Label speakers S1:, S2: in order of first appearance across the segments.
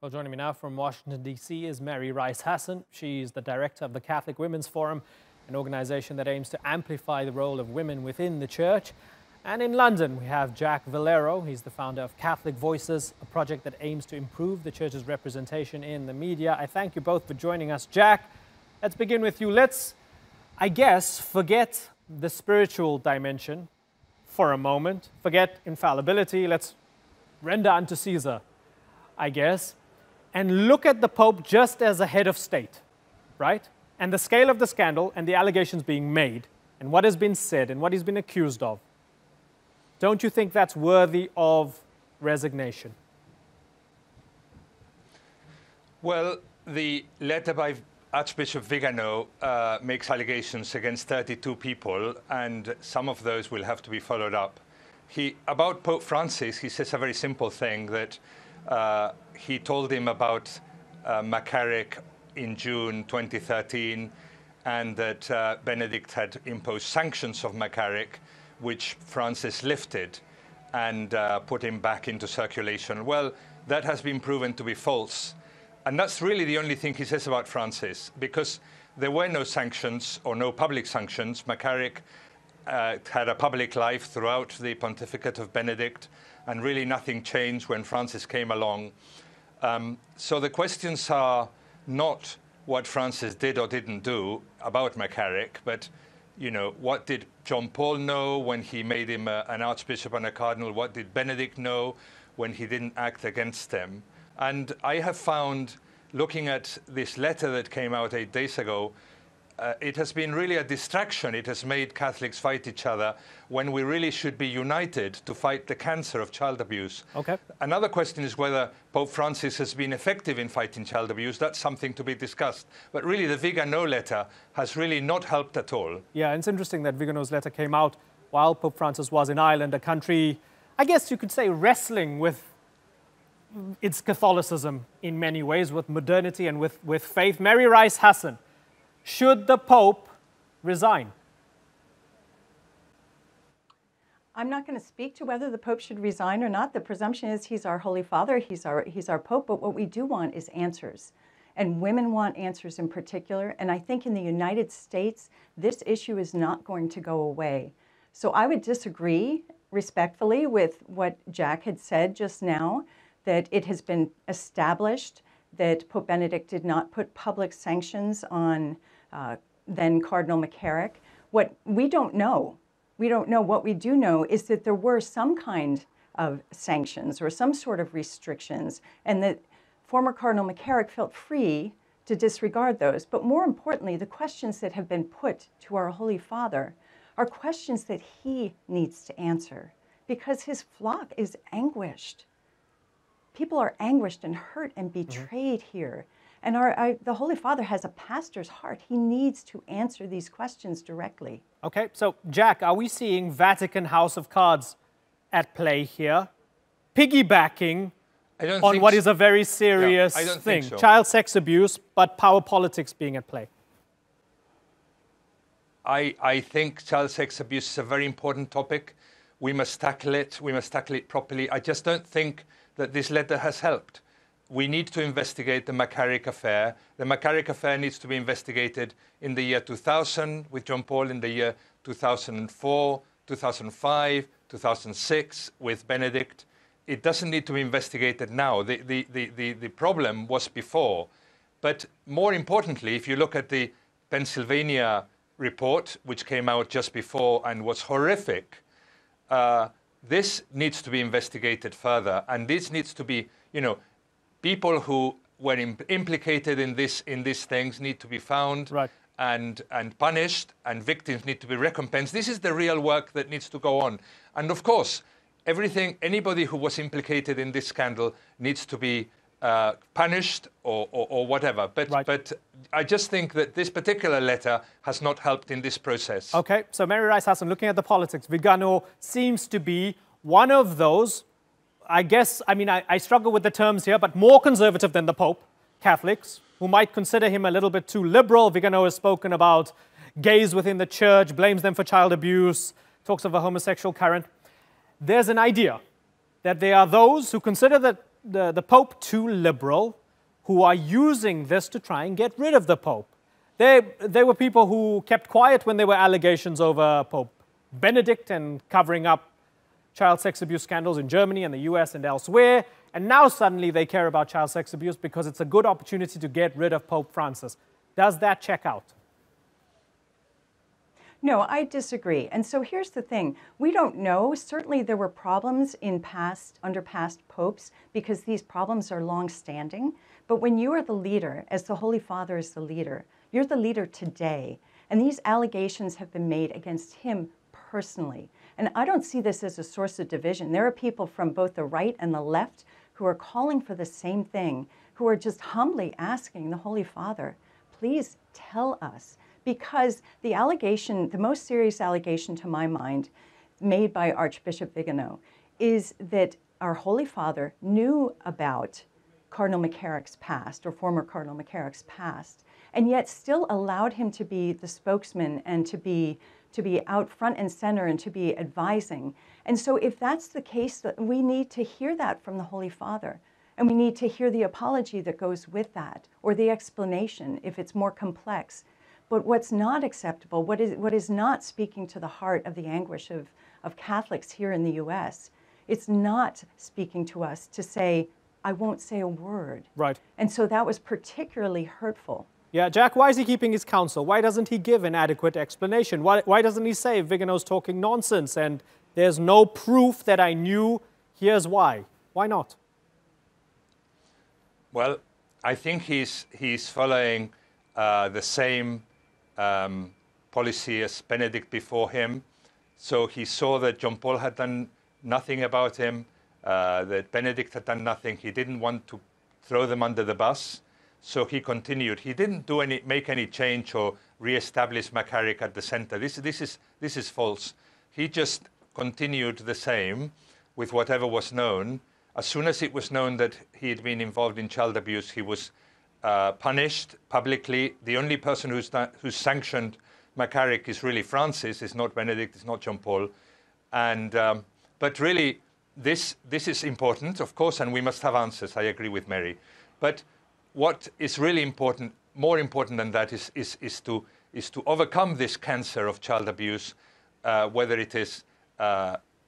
S1: Well, joining me now from Washington, D.C. is Mary Rice Hassan. She's the director of the Catholic Women's Forum, an organization that aims to amplify the role of women within the church. And in London, we have Jack Valero. He's the founder of Catholic Voices, a project that aims to improve the church's representation in the media. I thank you both for joining us. Jack, let's begin with you. Let's, I guess, forget the spiritual dimension for a moment. Forget infallibility. Let's render unto Caesar, I guess, and look at the Pope just as a head of state, right? And the scale of the scandal and the allegations being made and what has been said and what he's been accused of. Don't you think that's worthy of resignation?
S2: Well, the letter by Archbishop Vigano makes allegations against 32 people, and some of those will have to be followed up. About Pope Francis, he says a very simple thing, that he told him about McCarrick in June 2013, and that Benedict had imposed sanctions of McCarrick, which Francis lifted and put him back into circulation. Well, that has been proven to be false. And that's really the only thing he says about Francis, because there were no sanctions or no public sanctions. McCarrick had a public life throughout the pontificate of Benedict, and really nothing changed when Francis came along. So the questions are not what Francis did or didn't do about McCarrick, but what did John Paul know when he made him an archbishop and a cardinal? What did Benedict know when he didn't act against them? And I have found, looking at this letter that came out 8 days ago, it has been really a distraction. It has made Catholics fight each other when we really should be united to fight the cancer of child abuse.
S1: Okay.
S2: Another question is whether Pope Francis has been effective in fighting child abuse. That's something to be discussed. But really, the Vigano letter has really not helped at all.
S1: Yeah, it's interesting that Vigano's letter came out while Pope Francis was in Ireland, a country, I guess you could say, wrestling with its Catholicism in many ways, with modernity and with faith. Mary Rice Hassan, should the Pope resign?
S3: I'm not going to speak to whether the Pope should resign or not. The presumption is he's our Holy Father, he's our Pope, but what we do want is answers. And women want answers in particular. And I think in the United States, this issue is not going to go away. So I would disagree respectfully with what Jack had said just now, that it has been established that Pope Benedict did not put public sanctions on then Cardinal McCarrick. What we don't know, what we do know is that there were some kind of sanctions or some sort of restrictions, and that former Cardinal McCarrick felt free to disregard those. But more importantly, the questions that have been put to our Holy Father are questions that he needs to answer, because his flock is anguished. People are anguished and hurt and betrayed here. And the Holy Father has a pastor's heart. He needs to answer these questions directly.
S1: Okay, so Jack, are we seeing Vatican House of Cards at play here, piggybacking on what is a very serious thing?
S2: So.
S1: Child sex abuse, but power politics being at play.
S2: I think child sex abuse is a very important topic. We must tackle it. We must tackle it properly. I just don't think that this letter has helped. We need to investigate the McCarrick affair. The McCarrick affair needs to be investigated in the year 2000 with John Paul, in the year 2004, 2005, 2006 with Benedict. It doesn't need to be investigated now. The problem was before. But more importantly, if you look at the Pennsylvania report, which came out just before and was horrific, this needs to be investigated further, and this needs to be, people who were implicated in these things need to be found,
S1: right,
S2: and punished, and victims need to be recompensed. This is the real work that needs to go on. And of course, anybody who was implicated in this scandal needs to be punished or whatever. But I just think that this particular letter has not helped in this process.
S1: Okay, so Mary Rice Hassan, looking at the politics, Vigano seems to be one of those, I guess, I struggle with the terms here, but more conservative than the Pope, Catholics, who might consider him a little bit too liberal. Vigano has spoken about gays within the church, blames them for child abuse, talks of a homosexual current. There's an idea that there are those who consider that the Pope too liberal, who are using this to try and get rid of the Pope. They were people who kept quiet when there were allegations over Pope Benedict and covering up child sex abuse scandals in Germany and the US and elsewhere. And now suddenly they care about child sex abuse because it's a good opportunity to get rid of Pope Francis. Does that check out?
S3: No, I disagree. And so here's the thing. We don't know. Certainly there were problems under past popes because these problems are long-standing. But when you are the leader, as the Holy Father is the leader, you're the leader today. And these allegations have been made against him personally. And I don't see this as a source of division. There are people from both the right and the left who are calling for the same thing, who are just humbly asking the Holy Father, please tell us. Because the allegation, the most serious allegation to my mind, made by Archbishop Vigano, is that our Holy Father knew about Cardinal McCarrick's past, or former Cardinal McCarrick's past, and yet still allowed him to be the spokesman and to be out front and center and to be advising. And so if that's the case, we need to hear that from the Holy Father. And we need to hear the apology that goes with that, or the explanation if it's more complex. But what's not acceptable, what is not speaking to the heart of the anguish of Catholics here in the US, it's not speaking to us to say, I won't say a word.
S1: Right.
S3: And so that was particularly hurtful.
S1: Yeah, Jack, why is he keeping his counsel? Why doesn't he give an adequate explanation? Why doesn't he say Vigano's talking nonsense and there's no proof that I knew, here's why? Why not?
S2: Well, I think he's following the same policy as Benedict before him. So he saw that John Paul had done nothing about him, that Benedict had done nothing. He didn't want to throw them under the bus. So he continued. He didn't make any change or re-establish McCarrick at the center. This is false. He just continued the same with whatever was known. As soon as it was known that he had been involved in child abuse, he was punished publicly. The only person who's sanctioned McCarrick is really Francis. It's not Benedict. It's not John Paul. And but really, this is important, of course, and we must have answers. I agree with Mary. But what is really important, more important than that, is to overcome this cancer of child abuse, whether it is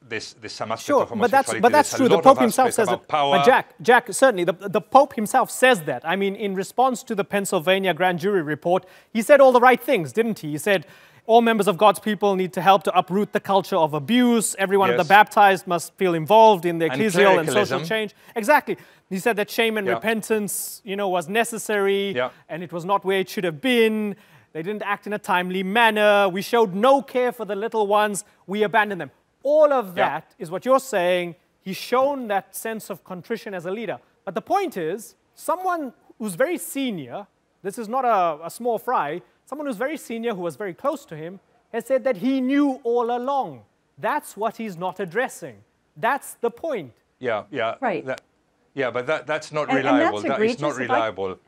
S2: this some aspect of homosexuality.
S1: But that's true. The Pope himself says it. But Jack, certainly, the Pope himself says that. I mean, in response to the Pennsylvania grand jury report, he said all the right things, didn't he? He said all members of God's people need to help to uproot the culture of abuse. Everyone of the baptized must feel involved in the ecclesial and social change. Exactly. He said that shame and repentance, was necessary, and it was not where it should have been. They didn't act in a timely manner. We showed no care for the little ones. We abandoned them. All of that is what you're saying. He's shown that sense of contrition as a leader. But the point is, someone who's very senior, this is not a small fry, someone who's very senior, who was very close to him, has said that he knew all along. That's what he's not addressing. That's the point.
S2: Yeah.
S3: Right.
S2: But that's not reliable. That is not reliable.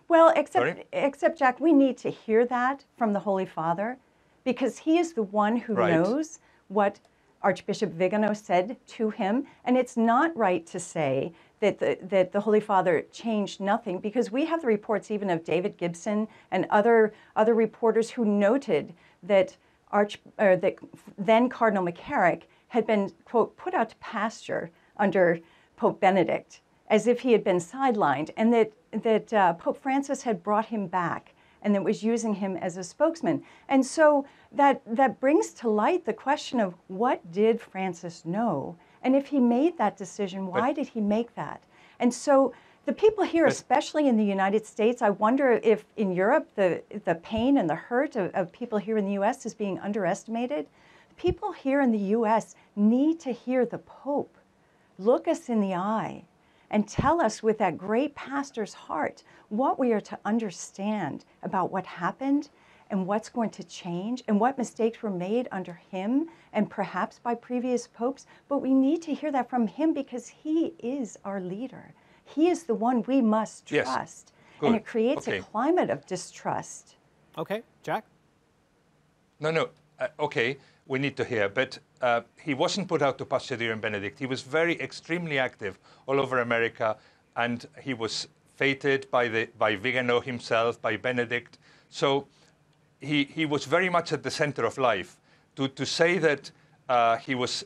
S3: Well, except, Jack, we need to hear that from the Holy Father, because he is the one who knows what Archbishop Vigano said to him. And it's not right to say that the Holy Father changed nothing, because we have the reports even of David Gibson and other reporters who noted that that then Cardinal McCarrick had been, quote, put out to pasture under Pope Benedict, as if he had been sidelined, and that Pope Francis had brought him back and that was using him as a spokesman. And so that brings to light the question of, what did Francis know? And if he made that decision, why did he make that? And so the people here, especially in the United States, I wonder if in Europe the pain and the hurt of people here in the US is being underestimated. People here in the US need to hear the Pope look us in the eye and tell us with that great pastor's heart what we are to understand about what happened and what's going to change and what mistakes were made under him and perhaps by previous popes. But we need to hear that from him, because he is our leader. He is the one we must trust.
S2: Good.
S3: And it creates a climate of distrust.
S1: Okay, Jack?
S2: No. Okay, we need to hear. But he wasn't put out to pasture during Benedict. He was extremely active all over America, and he was feted by Vigano himself, by Benedict. So he was very much at the center of life. To say that he was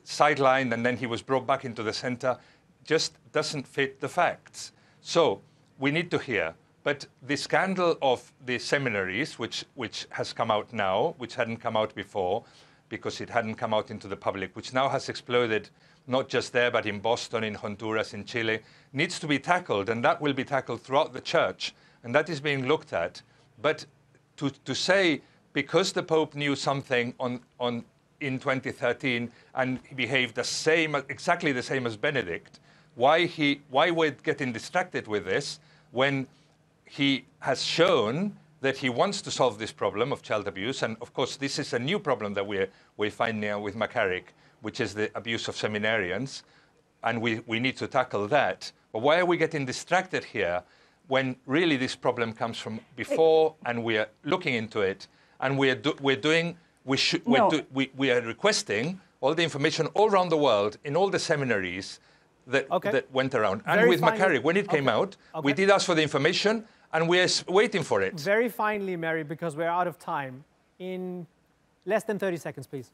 S2: sidelined and then he was brought back into the center just doesn't fit the facts. So we need to hear. But the scandal of the seminaries, which has come out now, which hadn't come out before, because it hadn't come out into the public, which now has exploded, not just there, but in Boston, in Honduras, in Chile, needs to be tackled, and that will be tackled throughout the church, and that is being looked at. But to say, because the Pope knew something in 2013 and he behaved exactly the same as Benedict, why we're getting distracted with this when he has shown that he wants to solve this problem of child abuse. And of course, this is a new problem that we find now with McCarrick, which is the abuse of seminarians. And we need to tackle that. But why are we getting distracted here when really this problem comes from before and we are looking into it and we are requesting all the information all around the world in all the seminaries that went around. And
S1: Very
S2: with
S1: finally,
S2: McCarrick, when it came out, we did ask for the information, and we are waiting for it.
S1: Very finally, Mary, because we're out of time, in less than 30 seconds, please.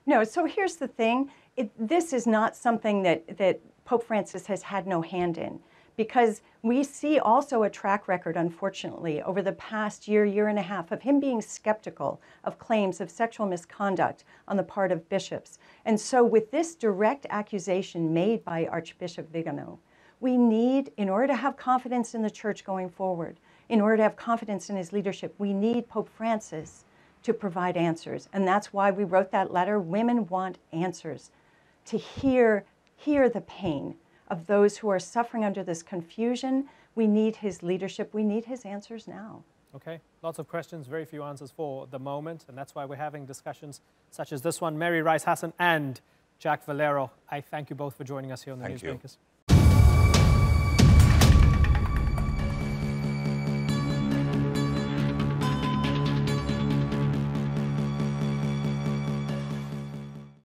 S3: No, so here's the thing. This is not something that Pope Francis has had no hand in, because we see also a track record, unfortunately, over the past year and a half of him being skeptical of claims of sexual misconduct on the part of bishops. And so with this direct accusation made by Archbishop Vigano, we need, in order to have confidence in the church going forward, in order to have confidence in his leadership, we need Pope Francis to provide answers. And that's why we wrote that letter. Women want answers, to hear the pain of those who are suffering under this confusion. We need his leadership. We need his answers now.
S1: Okay, lots of questions, very few answers for the moment, and that's why we're having discussions such as this one. Mary Rice Hassan and Jack Valero, I thank you both for joining us here on the Newsmakers.